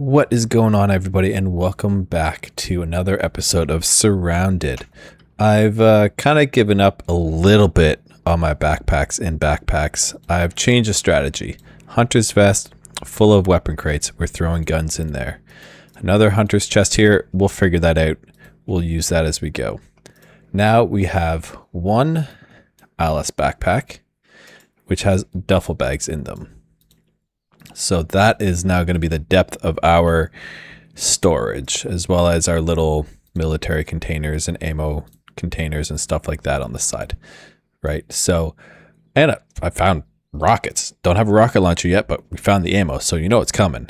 What is going on, everybody, and welcome back to another episode of Surrounded. I've kind of given up a little bit on my backpacks. I've changed the strategy. Hunter's vest, full of weapon crates. We're throwing guns in there. Another hunter's chest here. We'll figure that out. We'll use that as we go. Now we have one Alice backpack, which has duffel bags in them. So that is now going to be the depth of our storage, as well as our little military containers and ammo containers and stuff like that on the side, right? So, and I found rockets. Don't have a rocket launcher yet, but we found the ammo, so you know it's coming.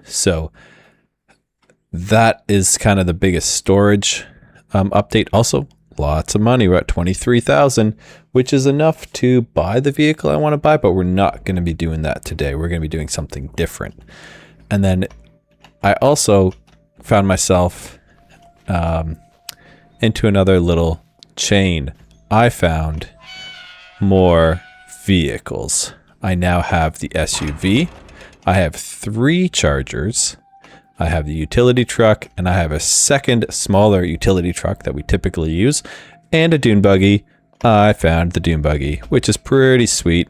So that is kind of the biggest storage update. Also, lots of money. We're at 23,000, which is enough to buy the vehicle I want to buy, but we're not going to be doing that today. We're going to be doing something different. And then I also found myself into another little chain. I found more vehicles. I now have the SUV. I have 3 chargers. I have the utility truck, and I have a second smaller utility truck that we typically use, and a dune buggy. I found the dune buggy, which is pretty sweet.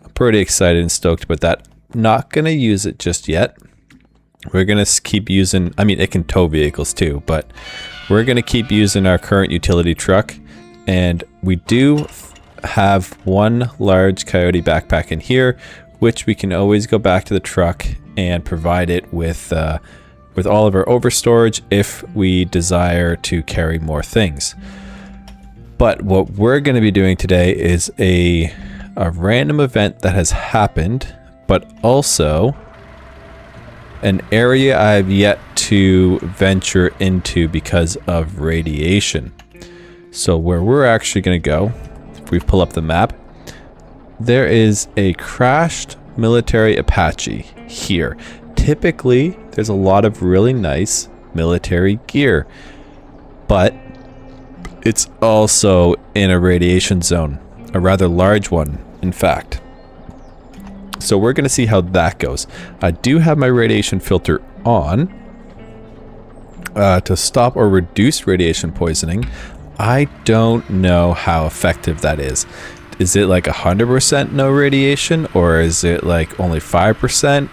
I'm pretty excited and stoked about that. Not going to use it just yet. We're going to keep using, it can tow vehicles too, but we're going to keep using our current utility truck. And we do have one large coyote backpack in here, which we can always go back to the truck and provide it with all of our overstorage if we desire to carry more things. But what we're going to be doing today is a random event that has happened, but also an area I've yet to venture into because of radiation. So where we're actually going to go, if we pull up the map, there is a crashed military Apache here. Typically, there's a lot of really nice military gear, but it's also in a radiation zone, a rather large one, in fact. So we're going to see how that goes. I do have my radiation filter on to stop or reduce radiation poisoning. I don't know how effective that is. Is it like 100% no radiation, or is it like only 5%?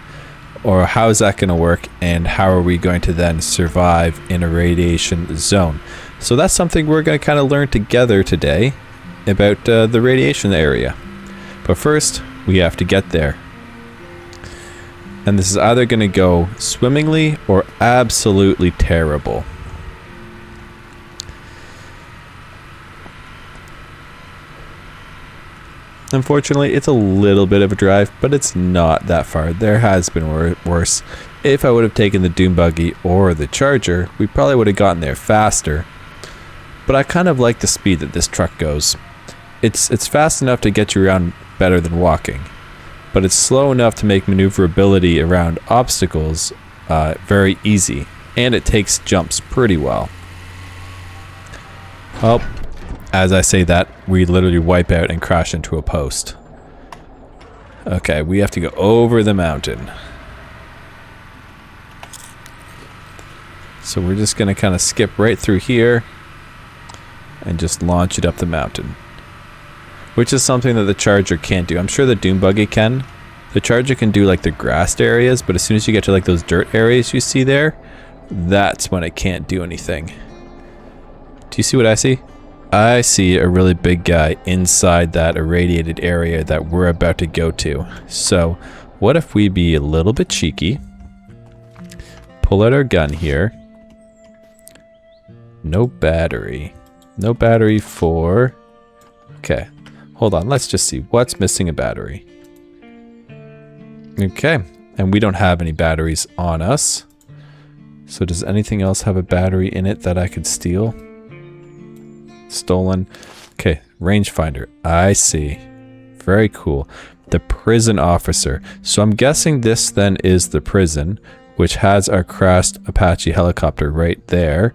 Or how is that going to work, and how are we going to then survive in a radiation zone? So that's something we're going to kind of learn together today about the radiation area. But first, we have to get there. And this is either going to go swimmingly or absolutely terrible. Unfortunately, it's a little bit of a drive, but it's not that far. There has been worse. If I would have taken the dune buggy or the charger, we probably would have gotten there faster. But I kind of like the speed that this truck goes. It's fast enough to get you around better than walking, but it's slow enough to make maneuverability around obstacles very easy, and it takes jumps pretty well. Well, as I say that, we literally wipe out and crash into a post. Okay, we have to go over the mountain. So we're just going to kind of skip right through here and just launch it up the mountain, which is something that the charger can't do. I'm sure the dune buggy can. The charger can do like the grassed areas, but as soon as you get to like those dirt areas you see there, that's when it can't do anything. Do you see what I see? I see a really big guy inside that irradiated area that we're about to go to. So what if we be a little bit cheeky, pull out our gun here. No battery. No battery for... Okay, hold on. Let's just see what's missing a battery. Okay, and we don't have any batteries on us. So does anything else have a battery in it that I could steal? Stolen. Okay, rangefinder. I see. Very cool. The prison officer. So I'm guessing this then is the prison, which has our crashed Apache helicopter right there.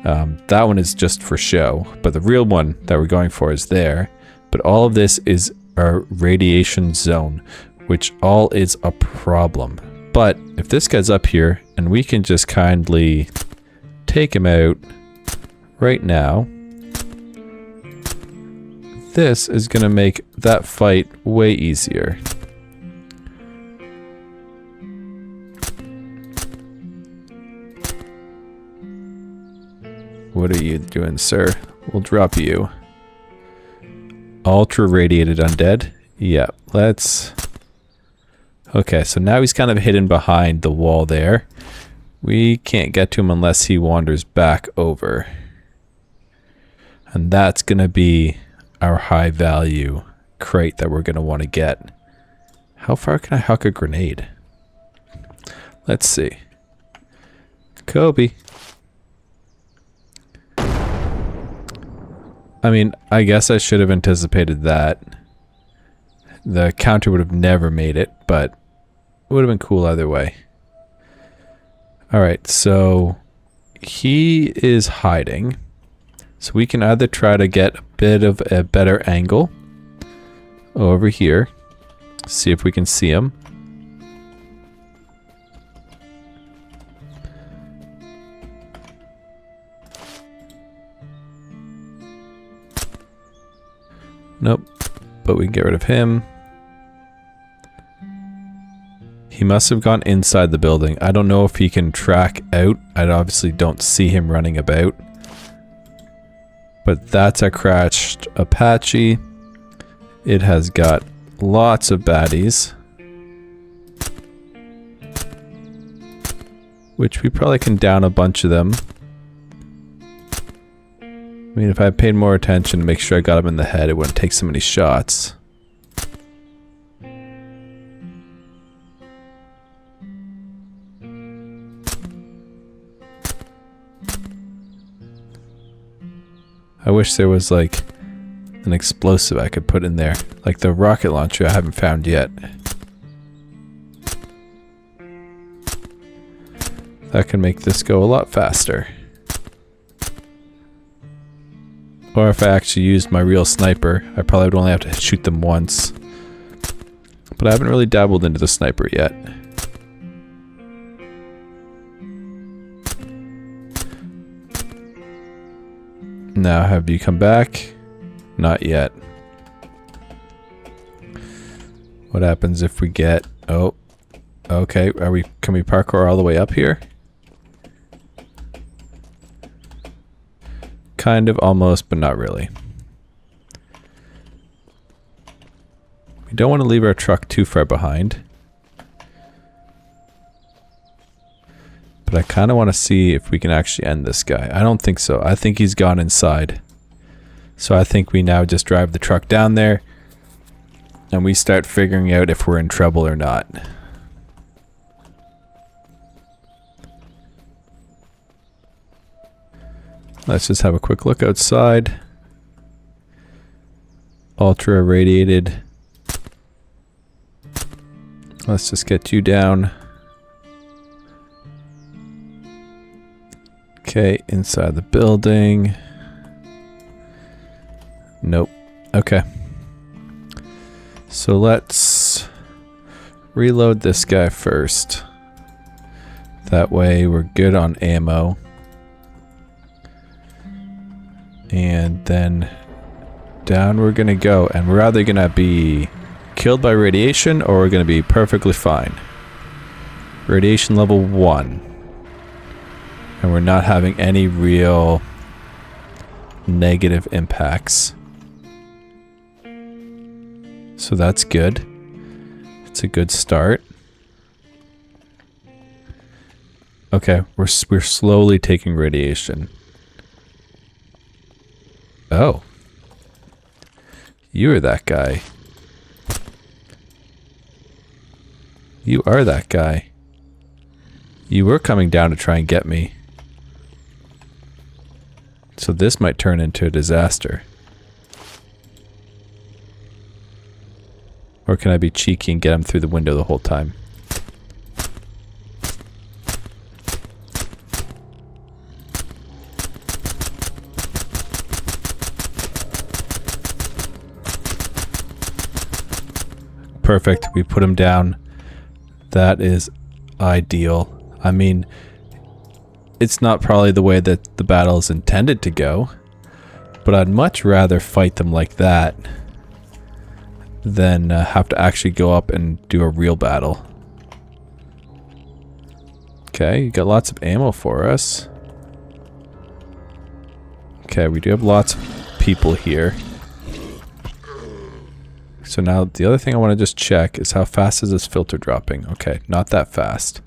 That one is just for show, but the real one that we're going for is there. But all of this is our radiation zone, which all is a problem But if this guy's up here and we can just kindly take him out right now, this is going to make that fight way easier. What are you doing, sir? We'll drop you. Ultra radiated undead. Yeah, let's... Okay, so now he's kind of hidden behind the wall there. We can't get to him unless he wanders back over. And that's going to be our high value crate that we're going to want to get. How far can I huck a grenade? Let's see. Kobe. I mean, I guess I should have anticipated that. The counter would have never made it, but it would have been cool either way. Alright, so he is hiding. So we can either try to get a bit of a better angle over here. See if we can see him. Nope, but we can get rid of him. He must have gone inside the building. I don't know if he can track out. I obviously don't see him running about. But that's a crashed Apache. It has got lots of baddies. Which we probably can down a bunch of them. I mean, if I paid more attention to make sure I got him in the head, it wouldn't take so many shots. I wish there was like an explosive I could put in there, like the rocket launcher I haven't found yet. That can make this go a lot faster. Or if I actually used my real sniper, I probably would only have to shoot them once. But I haven't really dabbled into the sniper yet. Now, have you come back? Not yet. What happens if we get... Oh, okay. Can we parkour all the way up here? Kind of, almost, but not really. We don't want to leave our truck too far behind. But I kind of want to see if we can actually end this guy. I don't think so. I think he's gone inside. So I think we now just drive the truck down there and we start figuring out if we're in trouble or not. Let's just have a quick look outside. Ultra irradiated. Let's just get you down. Okay, inside the building. Nope. Okay. So let's reload this guy first. That way we're good on ammo. And then down we're gonna go, and we're either gonna be killed by radiation or we're gonna be perfectly fine. Radiation level 1. And we're not having any real negative impacts. So that's good. It's a good start. Okay, we're slowly taking radiation. Oh. You are that guy. You are that guy. You were coming down to try and get me. So this might turn into a disaster. Or can I be cheeky and get him through the window the whole time? Perfect. We put him down. That is ideal. I mean, it's not probably the way that the battle is intended to go, but I'd much rather fight them like that than have to actually go up and do a real battle. Okay, you got lots of ammo for us. Okay, we do have lots of people here. So now the other thing I want to just check is how fast is this filter dropping? Okay, not that fast.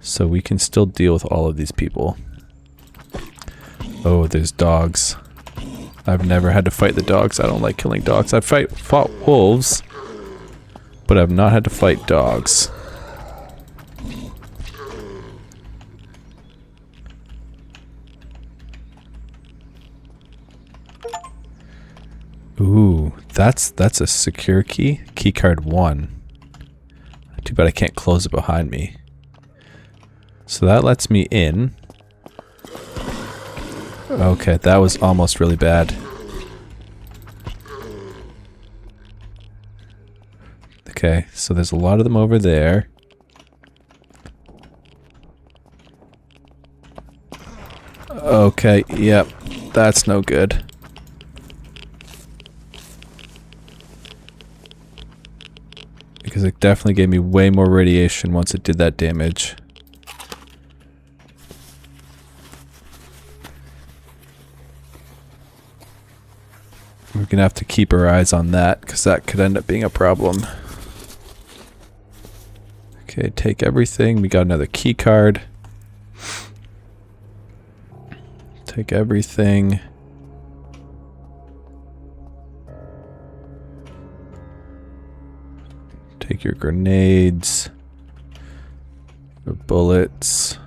So we can still deal with all of these people. Oh, there's dogs. I've never had to fight the dogs. I don't like killing dogs. I've fought wolves, but I've not had to fight dogs. Ooh, that's a secure key. Key card 1. Too bad I can't close it behind me. So that lets me in. Okay, that was almost really bad. Okay, so there's a lot of them over there. Okay, yep, that's no good. Because it definitely gave me way more radiation once it did that damage. We're gonna have to keep our eyes on that, because that could end up being a problem. Okay, take everything. We got another key card. Take everything. Take your grenades. Your bullets.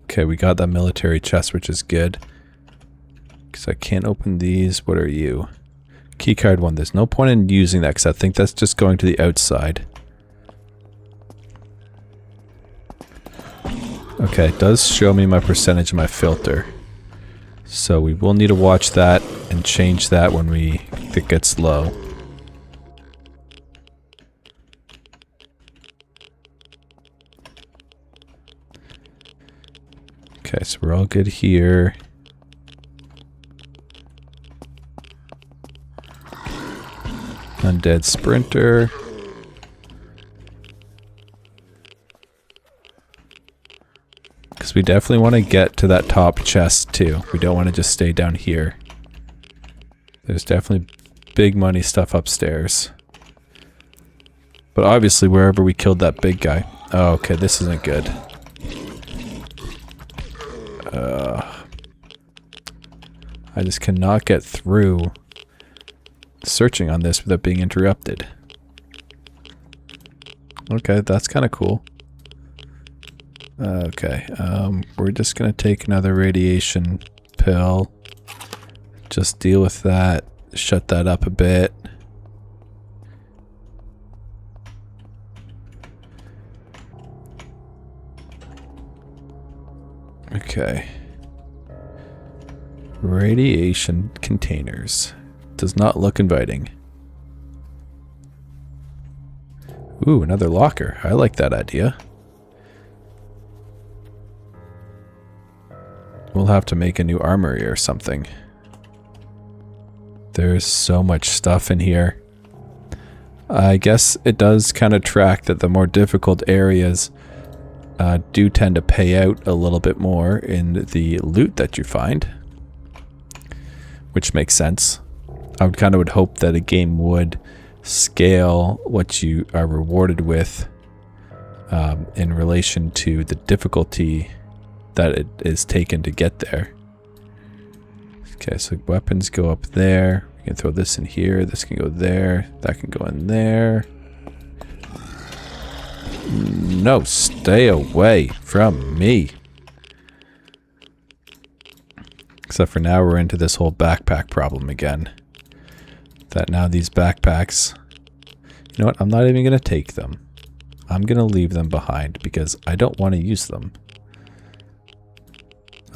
Okay, we got that military chest, which is good. Because I can't open these. What are you? Keycard 1. There's no point in using that because I think that's just going to the outside. Okay, it does show me my percentage of my filter. So we will need to watch that and change that when it gets low. Okay, so we're all good here. Undead Sprinter. Because we definitely want to get to that top chest too. We don't want to just stay down here. There's definitely big money stuff upstairs. But obviously wherever we killed that big guy. Oh, okay, this isn't good. I just cannot get through searching on this without being interrupted. Okay, that's kind of cool. Okay, we're just gonna take another radiation pill. Just deal with that. Shut that up a bit. Okay. Radiation containers. Does not look inviting. Ooh, another locker. I like that idea. We'll have to make a new armory or something. There's so much stuff in here. I guess it does kind of track that the more difficult areas do tend to pay out a little bit more in the loot that you find. Which makes sense. I would hope that a game would scale what you are rewarded with in relation to the difficulty that it is taken to get there. Okay, so weapons go up there. We can throw this in here. This can go there. That can go in there. No, stay away from me. Except for now we're into this whole backpack problem again. That now these backpacks... You know what? I'm not even going to take them. I'm going to leave them behind because I don't want to use them.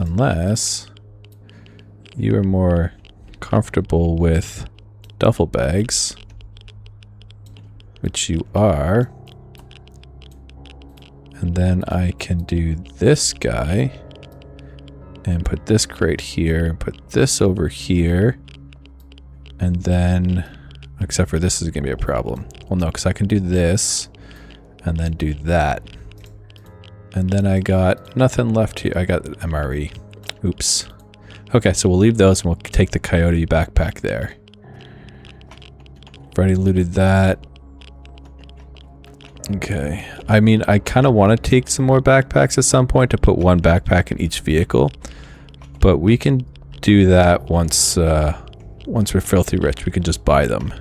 Unless you are more comfortable with duffel bags, which you are. And then I can do this guy and put this crate here and put this over here. And then, except for this is going to be a problem. Well, no, because I can do this and then do that. And then I got nothing left here. I got MRE. Oops. Okay, so we'll leave those and we'll take the coyote backpack there. I've already looted that. Okay. I mean, I kind of want to take some more backpacks at some point to put one backpack in each vehicle. But we can do that once we're filthy rich. We can just buy them.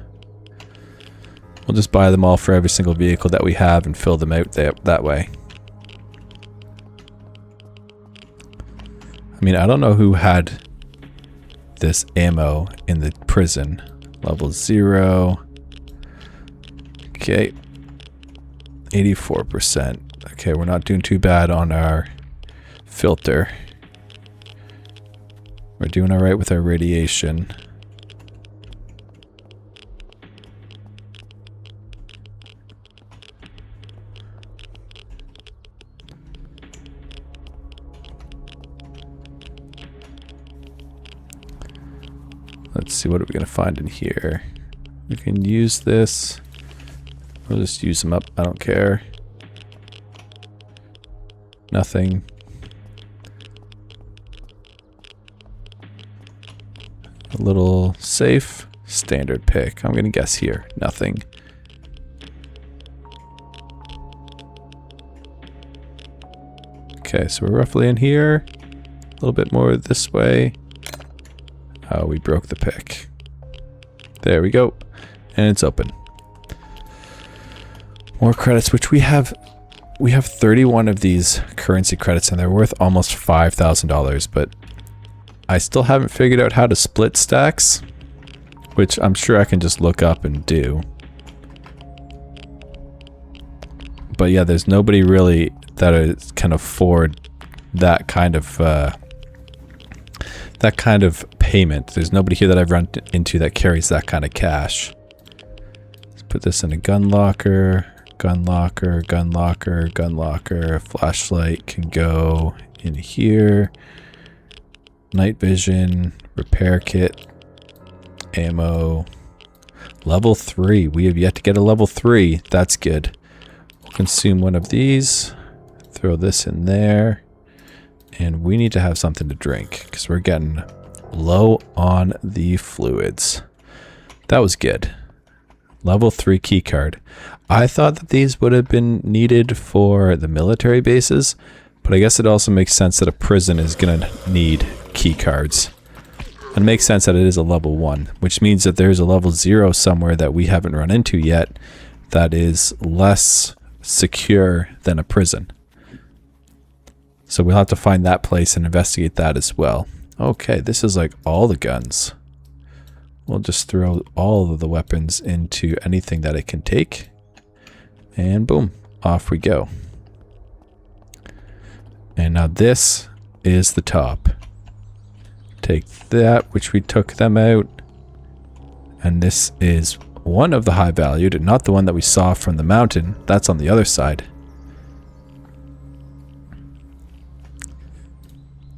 We'll just buy them all for every single vehicle that we have and fill them out that way. I mean, I don't know who had this ammo in the prison. Level 0. Okay. 84%. Okay, we're not doing too bad on our filter. We're doing alright with our radiation. Let's see, what are we going to find in here? We can use this. We'll just use them up. I don't care. Nothing. A little safe. Standard pick. I'm going to guess here. Nothing. Okay, so we're roughly in here. A little bit more this way. Oh, we broke the pick. There we go. And it's open. More credits, which we have 31 of these currency credits and they're worth almost $5,000, but I still haven't figured out how to split stacks, which I'm sure I can just look up and do. But yeah, there's nobody really that can afford that kind of payment. There's nobody here that I've run into that carries that kind of cash. Let's put this in a gun locker. Gun locker, gun locker, gun locker. Flashlight can go in here. Night vision, repair kit, ammo. Level 3. We have yet to get a level 3. That's good. We'll consume one of these. Throw this in there. And we need to have something to drink because we're getting low on the fluids. That was good. Level 3 key card. I thought that these would have been needed for the military bases, but I guess it also makes sense that a prison is going to need key cards. And it makes sense that it is a level 1, which means that there's a level 0 somewhere that we haven't run into yet that is less secure than a prison. So we'll have to find that place and investigate that as well. Okay, this is like all the guns. We'll just throw all of the weapons into anything that it can take. And boom, off we go. And now this is the top. Take that, which we took them out. And this is one of the high valued, not the one that we saw from the mountain. That's on the other side.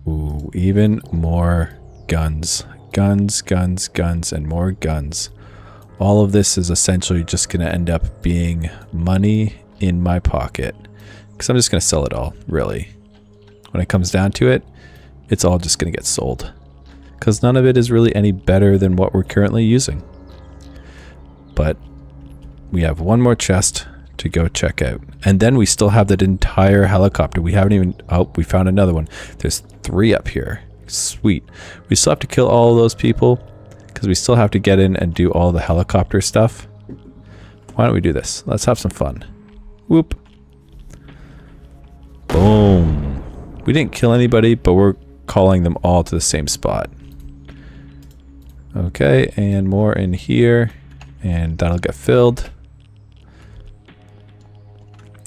Ooh, even more guns. Guns, guns, guns, and more guns. All of this is essentially just going to end up being money in my pocket. Because I'm just going to sell it all, really. When it comes down to it, it's all just going to get sold. Because none of it is really any better than what we're currently using. But we have one more chest to go check out. And then we still have that entire helicopter. We haven't even... Oh, we found another one. There's 3 up here. Sweet. We still have to kill all of those people because we still have to get in and do all the helicopter stuff. Why don't we do this? Let's have some fun. Whoop. Boom. We didn't kill anybody, but we're calling them all to the same spot. Okay, and more in here. And that'll get filled.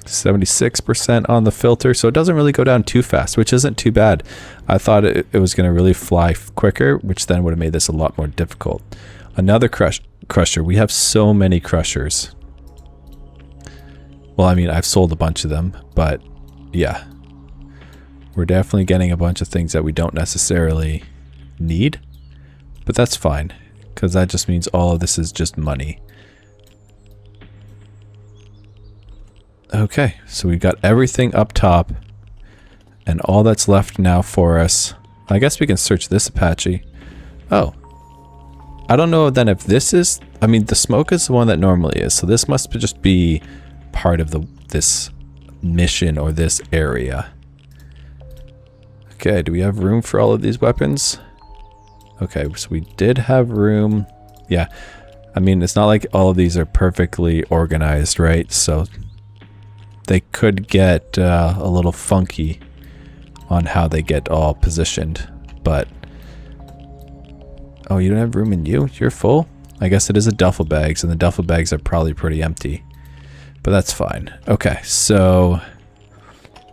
76% on the filter, so it doesn't really go down too fast, which isn't too bad. I thought it was going to really fly quicker, which then would have made this a lot more difficult. Another crusher. We have so many crushers. Well, I mean, I've sold a bunch of them, but yeah. We're definitely getting a bunch of things that we don't necessarily need, but that's fine, because that just means all of this is just money. Okay, so we've got everything up top, and all that's left now for us. I guess we can search this Apache. Oh. I don't know then if this is... I mean, the smoke is the one that normally is, so this must just be part of this mission or this area. Okay, do we have room for all of these weapons? Okay, so we did have room. Yeah, I mean, it's not like all of these are perfectly organized, right? So they could get a little funky on how they get all positioned, but... Oh, you don't have room in you? You're full? I guess it is a duffel bags, and the duffel bags are probably pretty empty. But that's fine. Okay, so...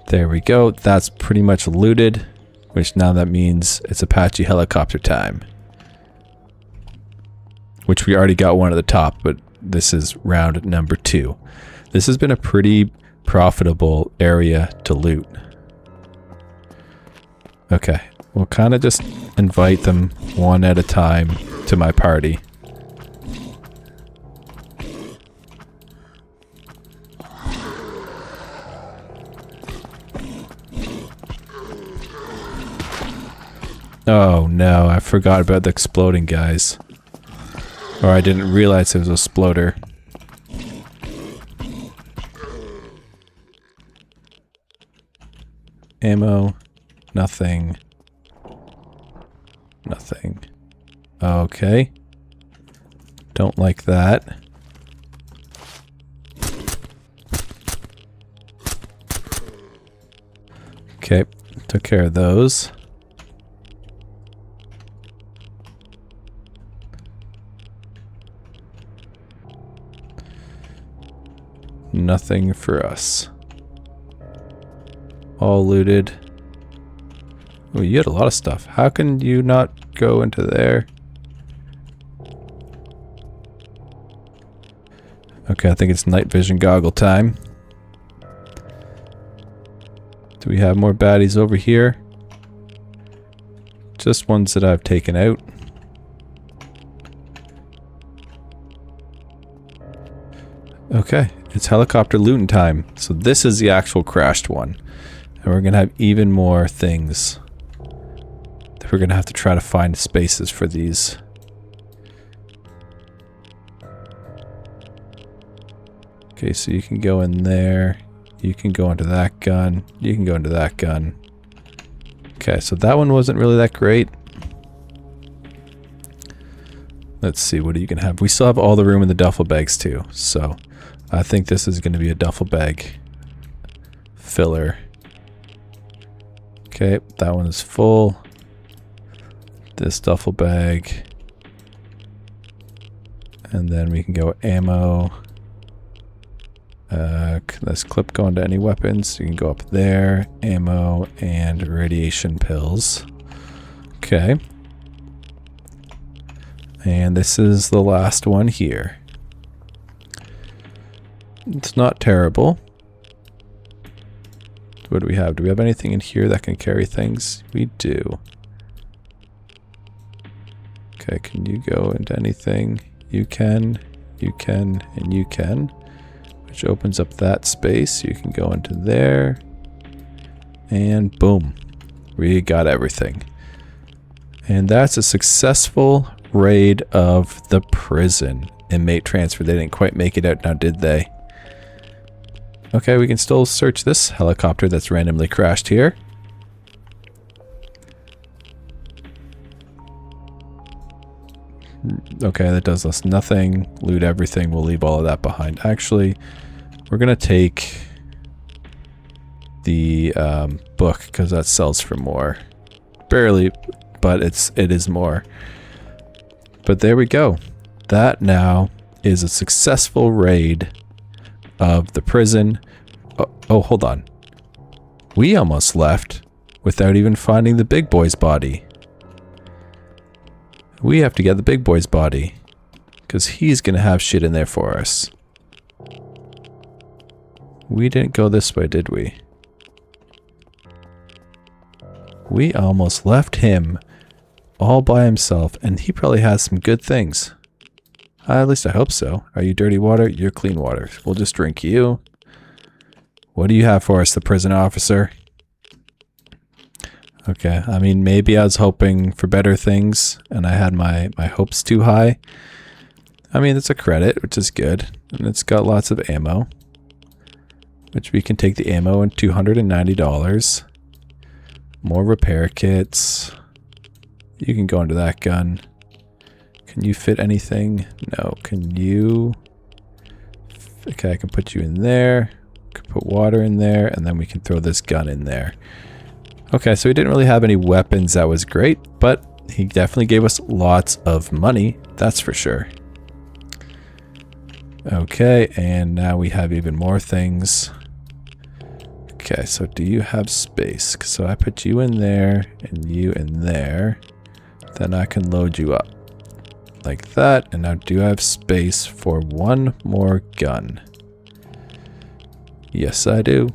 There we go. That's pretty much looted, which now that means it's Apache helicopter time. Which we already got one at the top, but this is round number 2. This has been a pretty profitable area to loot. Okay, we'll kind of just invite them one at a time to my party. Oh no, I forgot about the exploding guys. Or I didn't realize it was a exploder. Ammo. Nothing. Nothing. Okay. Don't like that. Okay, took care of those. Nothing for us. All looted. Oh, you had a lot of stuff. How can you not go into there? Okay, I think it's night vision goggle time. Do we have more baddies over here? Just ones that I've taken out. Okay, it's helicopter looting time. So this is the actual crashed one. And we're going to have even more things. We're going to have to try to find spaces for these. Okay, so you can go in there. You can go into that gun. You can go into that gun. Okay, so that one wasn't really that great. Let's see, what are you going to have? We still have all the room in the duffel bags too. So I think this is going to be a duffel bag filler. Okay, that one is full. This duffel bag. And then we can go ammo. Can this clip go into any weapons? You can go up there. Ammo and radiation pills. Okay. And this is the last one here. It's not terrible. What do we have? Do we have anything in here that can carry things? We do. Okay, can you go into anything? You can, and you can. Which opens up that space. You can go into there. And boom. We got everything. And that's a successful raid of the prison. Inmate transfer. They didn't quite make it out now, did they? Okay, we can still search this helicopter that's randomly crashed here. Okay, that does us nothing. Loot everything. We'll leave all of that behind. Actually, we're going to take the book because that sells for more. Barely, but it is more. But there we go. That now is a successful raid of the prison. Oh, hold on. We almost left without even finding the big boy's body. We have to get the big boy's body, because he's going to have shit in there for us. We didn't go this way, did we? We almost left him all by himself, and he probably has some good things. At least I hope so. Are you dirty water? You're clean water. We'll just drink you. What do you have for us, the prison officer? Okay, I mean, maybe I was hoping for better things, and I had my hopes too high. I mean, it's a credit, which is good, and it's got lots of ammo, which we can take the ammo and $290. More repair kits. You can go into that gun. Can you fit anything? No. Can you? Okay, I can put you in there. Can put water in there, and then we can throw this gun in there. Okay, so he didn't really have any weapons that was great, but he definitely gave us lots of money, that's for sure. Okay, and now we have even more things. Okay, so do you have space? So I put you in there and you in there. Then I can load you up like that. And now do I have space for one more gun? Yes, I do.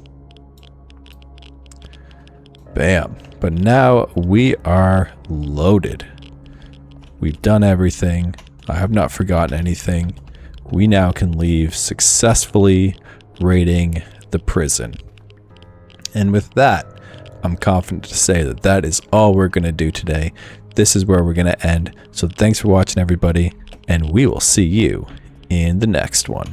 Bam. But now we are loaded. We've done everything. I have not forgotten anything. We now can leave successfully raiding the prison. And with that, I'm confident to say that that is all we're going to do today. This is where we're going to end. So thanks for watching, everybody, and we will see you in the next one.